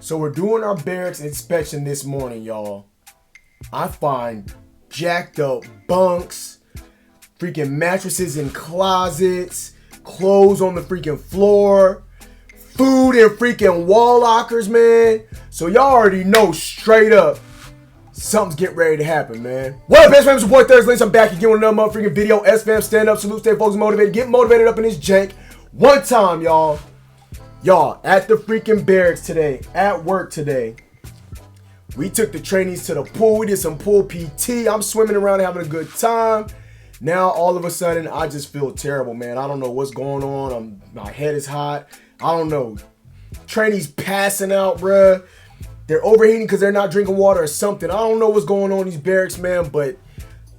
So we're doing our barracks inspection this morning, y'all. I find jacked up bunks, freaking mattresses in closets, clothes on the freaking floor, food in freaking wall lockers, man. So y'all already know straight up something's getting ready to happen, man. What up, SFAM? It's your boy Lynch. I'm back again with another motherfucking video. SFAM, stand up, salute, stay focused, motivated. Get motivated up in this jank. One time, y'all. Y'all, at the freaking barracks today, at work today, we took the trainees to the pool. We did some pool PT. I'm swimming around having a good time. Now, all of a sudden, I just feel terrible, man. I don't know what's going on. My head is hot. I don't know. Trainees passing out, bruh. They're overheating because they're not drinking water or something. I don't know what's going on in these barracks, man, but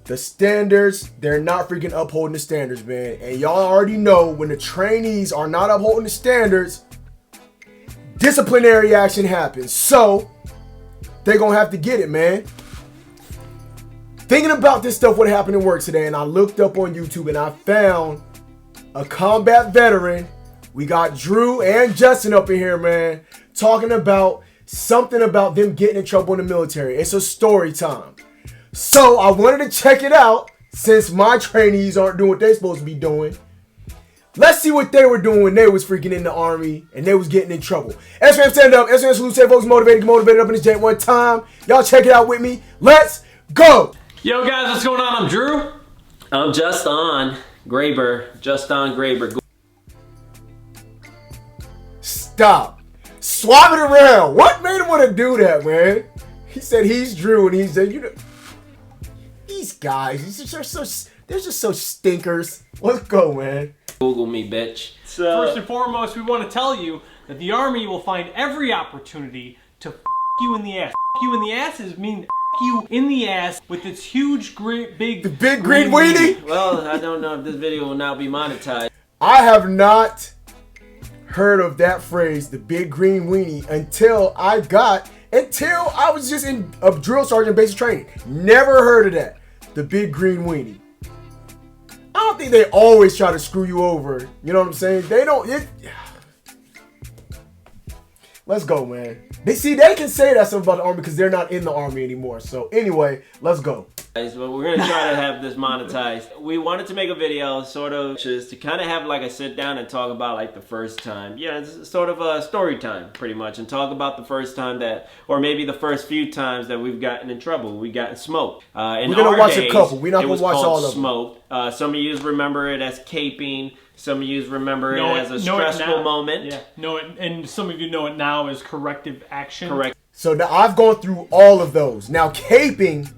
the standards, they're not freaking upholding the standards, man. And y'all already know when the trainees are not upholding the standards, disciplinary action happens. So, they're going to have to get it, man. Thinking about this stuff, what happened in work today, and I looked up on YouTube and I found a combat veteran. We got Drew and Justin up in here, man, talking about something about them getting in trouble in the military. It's a story time. So I wanted to check it out since my trainees aren't doing what they're supposed to be doing. Let's see what they were doing when they was freaking in the army and they was getting in trouble. SFAM, stand up. SFAM, salute, stay focused, motivated, get motivated up in this jank one time. Y'all check it out with me. Let's go. Yo guys, what's going on? I'm Drew. I'm Justin Graber. Stop. Swap it around. What made him want to do that, man? He said he's Drew and he said, you know, these guys, they're just so stinkers. Let's go, man. Google me, bitch. First and foremost, we want to tell you that the Army will find every opportunity to you in the ass. You in the ass mean you in the ass with its huge, great, big... The big green weenie? Well, I don't know if this video will now be monetized. I have not heard of that phrase, the big green weenie, until I was just in a drill sergeant basic training. Never heard of that. The big green weenie. I don't think they always try to screw you over. You know what I'm saying? They don't. Let's go, man. They can say that stuff about the Army because they're not in the Army anymore. So anyway, let's go. Guys, well, we're gonna try to have this monetized. We wanted to make a video sort of just to kind of have like a sit down and talk about like the first time. Yeah, it's sort of a story time pretty much, and talk about the first time that, or maybe the first few times that we've gotten in trouble, we've gotten smoked. We're gonna watch a couple. We're not gonna watch all of them. Smoked. Some of you remember it as caping. Some of you remember it as a stressful moment. Yeah, and some of you know it now as corrective action. Correct. So now I've gone through all of those. Now caping,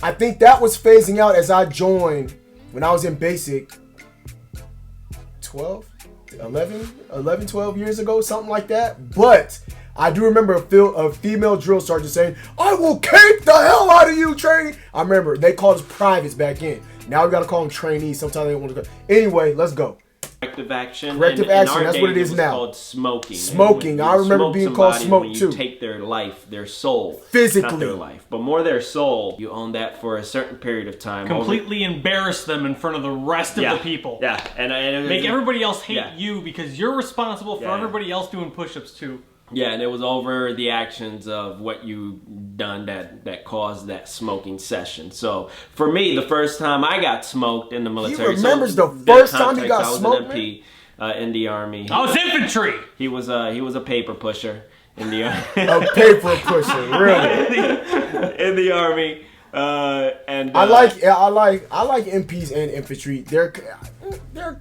I think that was phasing out as I joined when I was in basic 12 years ago, something like that. But I do remember a female drill sergeant saying, "I will cape the hell out of you, trainee." I remember they called us privates back in. Now we got to call them trainees. Sometimes they don't want to go. Anyway, let's go. Corrective action. Corrective action. That's what it is now. Called smoking. Smoking. I remember being called smoke too. You take their life, their soul, physically, not their life, but more their soul. You own that for a certain period of time. Completely embarrass them in front of the rest of the people. Yeah, and make everybody else hate you because you're responsible for everybody else doing push-ups too. Yeah, and it was over the actions of what you done that caused that smoking session. So for me, the first time I got smoked in the military. He remembers the first time he got smoked. I was an MP in the Army. I was infantry. He was a paper pusher in the Army. A paper pusher, really? in the Army. And I like MPs and infantry. They're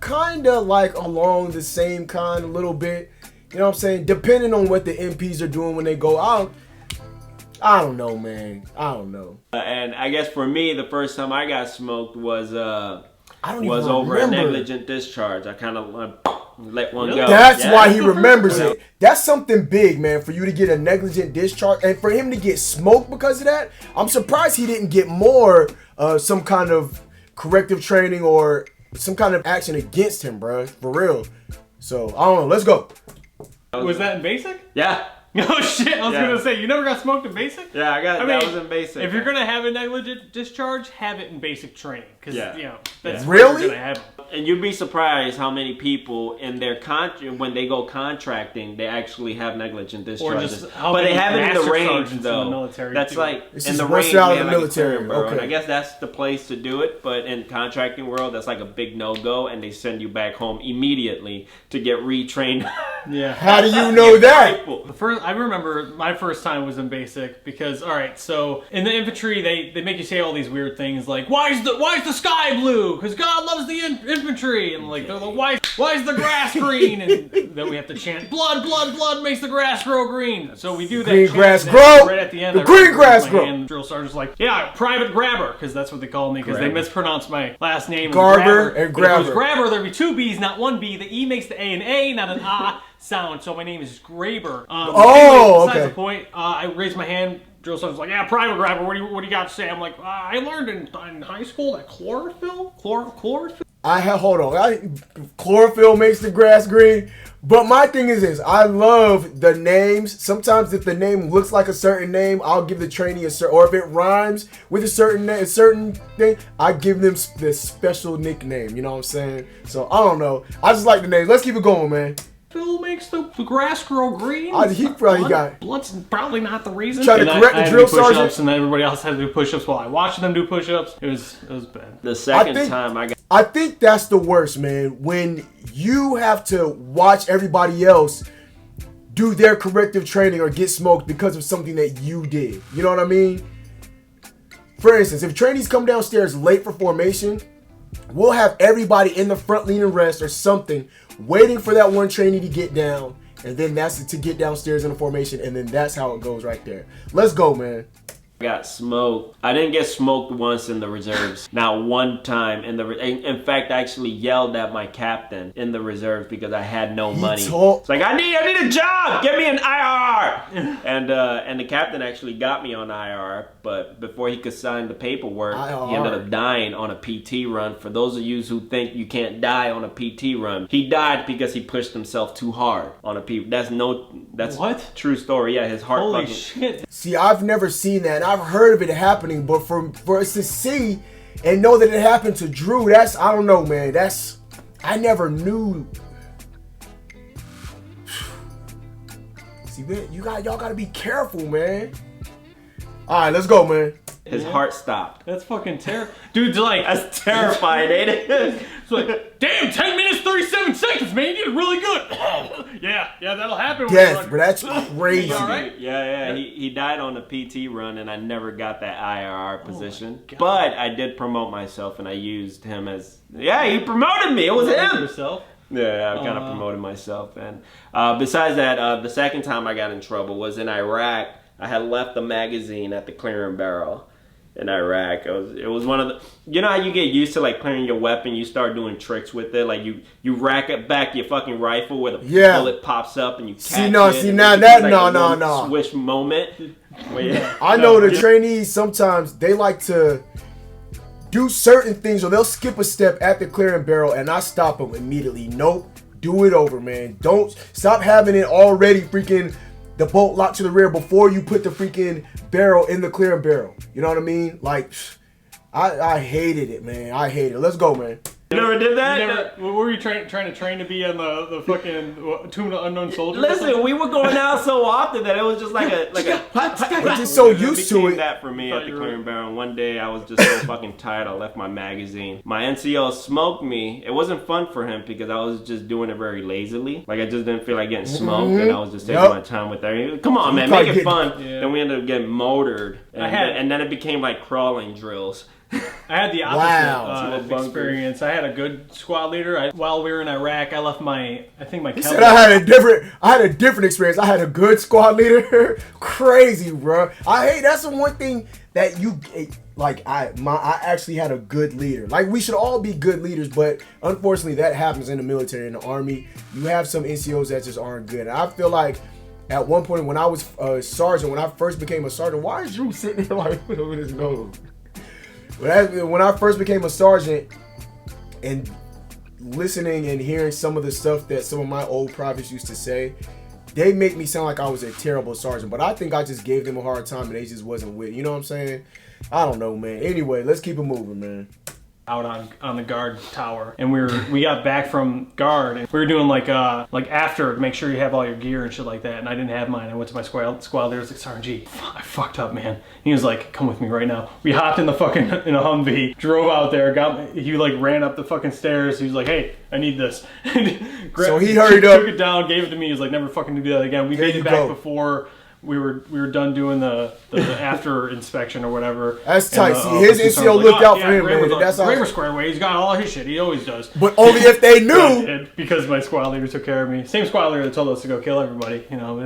kind of like along the same kind a little bit. You know what I'm saying? Depending on what the MPs are doing when they go out. I don't know, man. I don't know. And I guess for me, the first time I got smoked was over a negligent discharge. I kind of let one go. That's why he remembers it. That's something big, man, for you to get a negligent discharge. And for him to get smoked because of that, I'm surprised he didn't get more some kind of corrective training or some kind of action against him, bro. For real. So, I don't know. Let's go. Was that in basic? Yeah. Oh shit! I was Yeah. gonna say you never got smoked in basic. Yeah, that was in basic. If you're gonna have a negligent discharge, have it in basic training, because that's where Really? you're gonna have it. And you'd be surprised how many people in their when they go contracting, they actually have negligent discharges. just how But they many have it in the master range, sergeants in the though. military That's do. like This in is the one range. side they of the have like a military, clearing bureau. okay. And I guess that's the place to do it. But in contracting world, that's like a big no-go, and they send you back home immediately to get retrained. Yeah. How do you know that? I remember my first time was in basic because, all right, so in the infantry they make you say all these weird things like why is the sky blue? Because God loves the infantry, and like they're like why is the grass green? And then we have to chant blood makes the grass grow green. So we do that. Green chant, grass and grow. right at the end. The I green raise grass my grow. hand, drill sergeant's like, yeah, private grabber, because that's what they call me because they mispronounced my last name. Garber and But if it was grabber. grabber, there'd be two B's, not one B. The E makes the A an A, not an A sound. So my name is Graber. Besides okay. the point, I raised my hand. Drill sergeant's like, yeah, private grabber. What do you got to say? I'm like, I learned in high school that chlorophyll. Hold on. Chlorophyll makes the grass green. But my thing is this: I love the names. Sometimes if the name looks like a certain name, I'll give the trainee a certain, or if it rhymes with a certain thing, I give them this special nickname. You know what I'm saying? So I don't know. I just like the name. Let's keep it going, man. Phil makes the grass grow green. He probably got blood's probably not the reason. Trying to correct the drill sergeant, and then everybody else had to do push-ups while I watched them do push-ups. It was bad. The second time I think that's the worst, man. When you have to watch everybody else do their corrective training or get smoked because of something that you did. You know what I mean? For instance, if trainees come downstairs late for formation, we'll have everybody in the front leaning rest or something waiting for that one trainee to get down, and then that's to get downstairs in the formation, and then that's how it goes right there. Let's go, man. got smoked. I didn't get smoked once in the reserves. Not one time in the. In fact, I actually yelled at my captain in the reserves because I had no money. It's like I need a job. Get me an IR. And the captain actually got me on IR, but before he could sign the paperwork, he ended up dying on a PT run. For those of you who think you can't die on a PT run, he died because he pushed himself too hard on a PT. That's what? True story. Yeah, his heart. Holy shit. See, I've never seen that. I've heard of it happening, but for us to see and know that it happened to Drew, that's, I don't know, man. That's, I never knew. See, man, y'all gotta be careful, man. All right, let's go, man. His heart stopped. That's fucking terrible. Dude's like... That's terrifying, ain't it? It's like, damn, 10 minutes, 37 seconds, man. You did really good. yeah, that'll happen. Death, but that's crazy. All right? Yeah. He died on a PT run, and I never got that IRR position. But I did promote myself, and I used him as... Yeah, he promoted me. It was him. Yourself? Yeah, I kind of promoted myself. And besides that, the second time I got in trouble was in Iraq. I had left the magazine at the clearing barrel in Iraq. It was one of the, you know how you get used to like clearing your weapon, you start doing tricks with it, like you rack it back your fucking rifle where the bullet pops up and you catch it. No. Swish moment. I know the trainees sometimes they like to do certain things, or they'll skip a step at the clearing barrel, and I stop them immediately. Nope, do it over, man. Don't stop having it already freaking. The bolt locked to the rear before you put the freaking barrel in the clearing barrel. You know what I mean? Like, I hated it, man. I hate it. Let's go, man. You never did that? What were you trying to train to be on the fucking Tomb of Unknown Soldier? Listen, we were going out so often that it was just like a we're just so used to it. That for me at the clearing barrel. One day I was just so fucking tired. I left my magazine. My NCO smoked me. It wasn't fun for him because I was just doing it very lazily. Like I just didn't feel like getting smoked, and I was just taking my time with that. Come on, man, make it fun. Yeah. Then we ended up getting motored, and then it became like crawling drills. I had the opposite experience. I had a good squad leader. While we were in Iraq, I left my He said I had a different experience. I had a good squad leader. Crazy, bro. That's the one thing that you like. I actually had a good leader. Like, we should all be good leaders, but unfortunately, that happens in the military, in the army. You have some NCOs that just aren't good. And I feel like at one point when I was a sergeant, when I first became a sergeant, why is Drew sitting there like with his nose? When I first became a sergeant and listening and hearing some of the stuff that some of my old privates used to say, they make me sound like I was a terrible sergeant, but I think I just gave them a hard time and they just wasn't with. You know what I'm saying? I don't know, man. Anyway, let's keep it moving, man. Out on the guard tower, and we got back from guard, and we were doing like after to make sure you have all your gear and shit like that, and I didn't have mine. I went to my squad leader. I was like, Sergeant G, I fucked up, man. And he was like, come with me right now. We hopped in the fucking in a Humvee, drove out there, he like ran up the fucking stairs. He was like, hey, I need this. So he hurried up, took it down, gave it to me. He was like, never fucking do that again. We made it back before we were done doing the after inspection or whatever. That's tight. See, his NCO looked out for him, man. That's Kramer squared away. He's got all his shit. He always does. But only if they knew. And because my squad leader took care of me. Same squad leader that told us to go kill everybody. You know.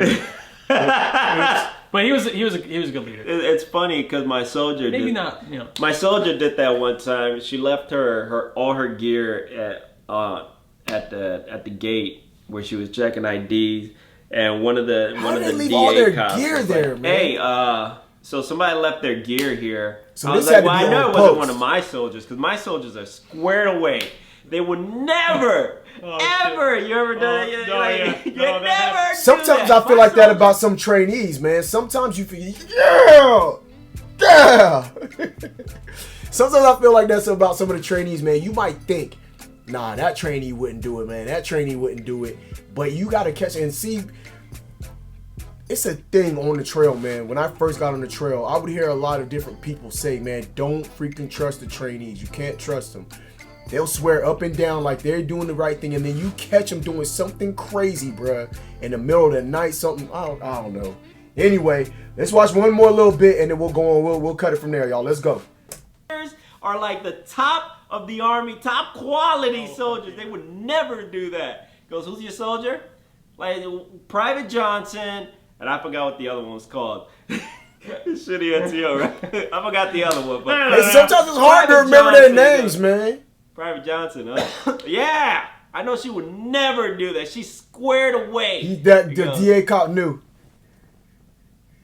But he was a good leader. It's funny because my soldier not. You know. My soldier did that one time. She left all her gear at the gate where she was checking IDs. And one of the leave DA all their cops gear was there, like, man? hey, so somebody left their gear here. So I was this like, had to well, be I know on it wasn't post. one of my soldiers because my soldiers are squared away. They would never, ever. You ever done it? No, yeah. You No, never. Sometimes do that. I feel like that about some trainees, man. Sometimes you feel, yeah. Sometimes I feel like that's about some of the trainees, man. You might think, nah, that trainee wouldn't do it, man. That trainee wouldn't do it. But you got to catch it and see. It's a thing on the trail, man. When I first got on the trail, I would hear a lot of different people say, man, don't freaking trust the trainees. You can't trust them. They'll swear up and down like they're doing the right thing, and then you catch them doing something crazy, bruh, in the middle of the night, something, I don't know. Anyway, let's watch one more little bit, and then we'll go on. We'll cut it from there, y'all. Let's go. Are like the top of the Army, top quality soldiers. They would never do that. Goes, who's your soldier? Like Private Johnson. And I forgot what the other one was called. Shitty NCO, right? I forgot the other one. But Hey, sometimes it's hard to remember their names, man. Private Johnson, huh? Yeah! I know she would never do that. She's squared away. The DA cop knew.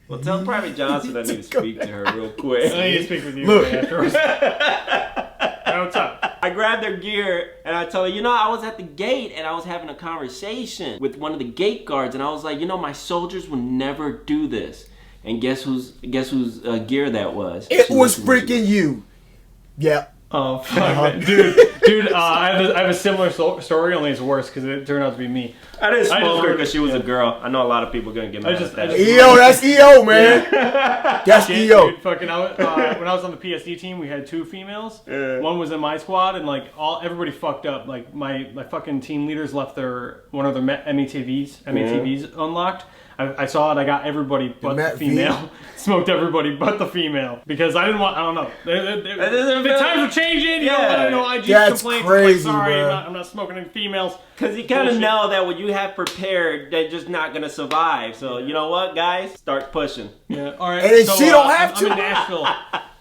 Well, tell Private Johnson I need to speak to her real quick. I need to speak with you Look. afterwards. What's up? I grabbed their gear and I told her, you know, I was at the gate and I was having a conversation with one of the gate guards and I was like, you know, my soldiers would never do this. And guess whose gear that was? It was freaking you. Yeah. Oh fuck, dude! I have a similar story, only it's worse because it turned out to be me. I didn't smoke her because she was a girl. I know a lot lot of people gonna get mad at that. EO, that's EO, man. That's Shit, EO. dude, fucking, when I was on the PSD team, we had 2 females. One was in my squad, and like everybody fucked up. Like my fucking team leaders left one of their METVs unlocked. I saw it. I got everybody but the female. Smoked everybody but the female because I didn't want. I don't know. The times are changing. You know, I That's complaints. crazy, like, sorry, bro. I'm not smoking any females. Because you kind of know that what you have prepared, they're just not gonna survive. So you know what, guys, start pushing. Yeah. All right. And then she don't have to. I'm in Nashville.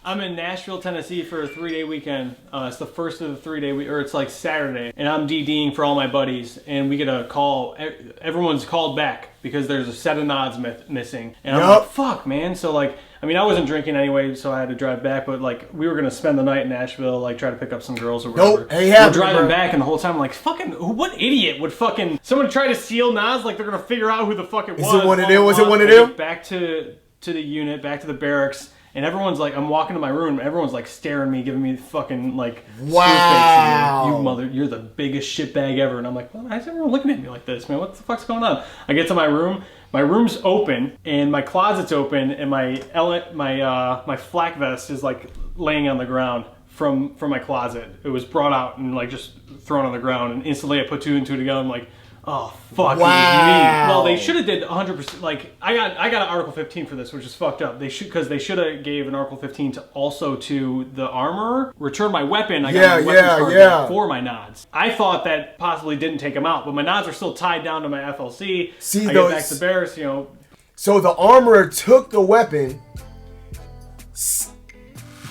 I'm in Nashville, Tennessee for a 3-day weekend. It's the first of the 3-day week, or it's like Saturday, and I'm DDing for all my buddies, and we get a call. Everyone's called back because there's a set of nods missing, and I'm like, fuck, man. So like, I mean, I wasn't drinking anyway, so I had to drive back, but like, we were gonna spend the night in Nashville, like try to pick up some girls or whatever. Nope, ain't happening, we're driving bro. back, and the whole time I'm like, fucking, what idiot would fucking someone try to steal nods? Like they're gonna figure out who the fuck it was. Is it one of them? Was it one of them? Back to the unit, back to the barracks. And everyone's like, I'm walking to my room, everyone's like staring at me, giving me fucking like, wow, you're the biggest shitbag ever. And I'm like, why is everyone looking at me like this, man? What the fuck's going on? I get to my room's open, and my closet's open, and my flak vest is like laying on the ground from my closet. It was brought out and like just thrown on the ground, and instantly I put 2 and 2 together. I'm like, oh fuck! Wow. Well, they should have did 100%. Like I got an Article 15 for this, which is fucked up. They should have gave an Article 15 to the armorer. Return my weapon. I got my weapons card back for my nods. I thought that possibly didn't take them out, but my nods are still tied down to my FLC. I get back to Barracks, you know. So the armorer took the weapon.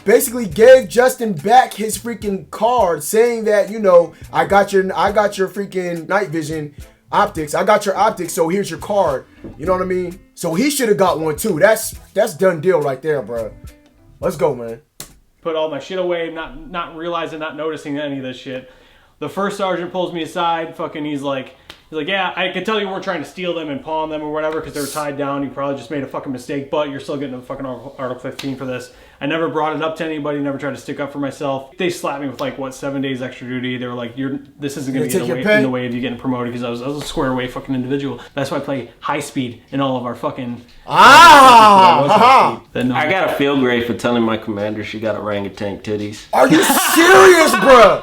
Basically gave Justin back his freaking card, saying that, you know, I got your freaking night vision optics. I got your optics, so here's your card. You know what I mean? So he should have got one too. That's done deal right there, bro. Let's go, man. Put all my shit away, not realizing, not noticing any of this shit. The first sergeant pulls me aside, fucking, he's like, He's like, yeah, I could tell you weren't trying to steal them and pawn them or whatever because they were tied down. You probably just made a fucking mistake, but you're still getting a fucking Article 15 for this. I never brought it up to anybody, never tried to stick up for myself. They slapped me with like, what, 7 days extra duty. They were like, this isn't going to get in the way of you getting promoted because I was a square away fucking individual. That's why I play high speed in all of our fucking... I gotta feel great for telling my commander she got orangutan titties. Are you serious, bro?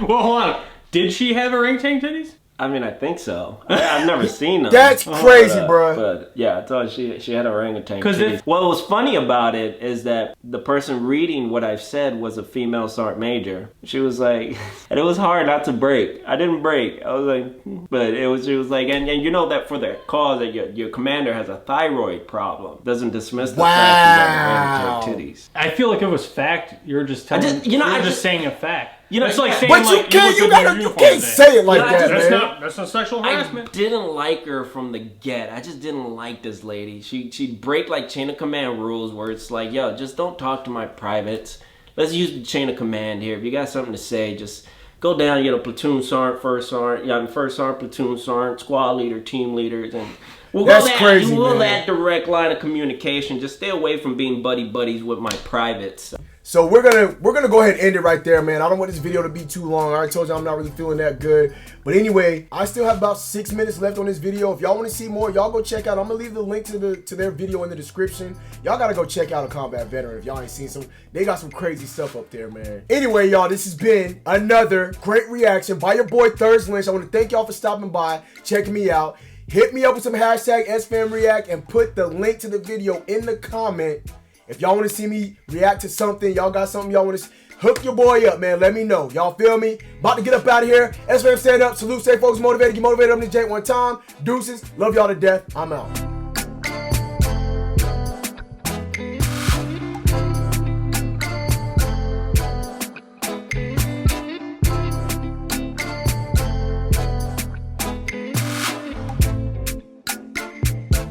Well, hold on. Did she have orangutan titties? I mean, I think so. I've never seen them. That's crazy, bro. But yeah, I thought she had orangutan titties. What was funny about it is that the person reading what I've said was a female sergeant major. She was like, and it was hard not to break. I didn't break. I was like, but she was like, and you know that for the cause that your commander has a thyroid problem. Doesn't dismiss the fact you got orangutan titties. I feel like it was fact. You're just telling. You're just saying a fact. You know, it's like saying but you can't say it like that, man. That's not sexual harassment. I didn't like her from the get. I just didn't like this lady. She'd break like chain of command rules where it's like, yo, just don't talk to my privates. Let's use the chain of command here. If you got something to say, just go down and get a platoon sergeant, first sergeant, platoon sergeant, squad leader, team leaders, and we'll go that direct line of communication. Just stay away from being buddies with my privates. So we're gonna go ahead and end it right there, man. I don't want this video to be too long. I already told you I'm not really feeling that good. But anyway, I still have about 6 minutes left on this video. If y'all want to see more, y'all go check out. I'm gonna leave the link to their video in the description. Y'all gotta go check out a combat veteran if y'all ain't seen some. They got some crazy stuff up there, man. Anyway, y'all, this has been another great reaction by your boy Lynch. I want to thank y'all for stopping by, checking me out. Hit me up with some hashtag SFAM React and put the link to the video in the comment. If y'all want to see me react to something, y'all got something y'all want to hook your boy up, man. Let me know. Y'all feel me? About to get up out of here. SFAM stand up. Salute, stay focused, motivated. Get motivated up in the jank one time. Deuces. Love y'all to death. I'm out.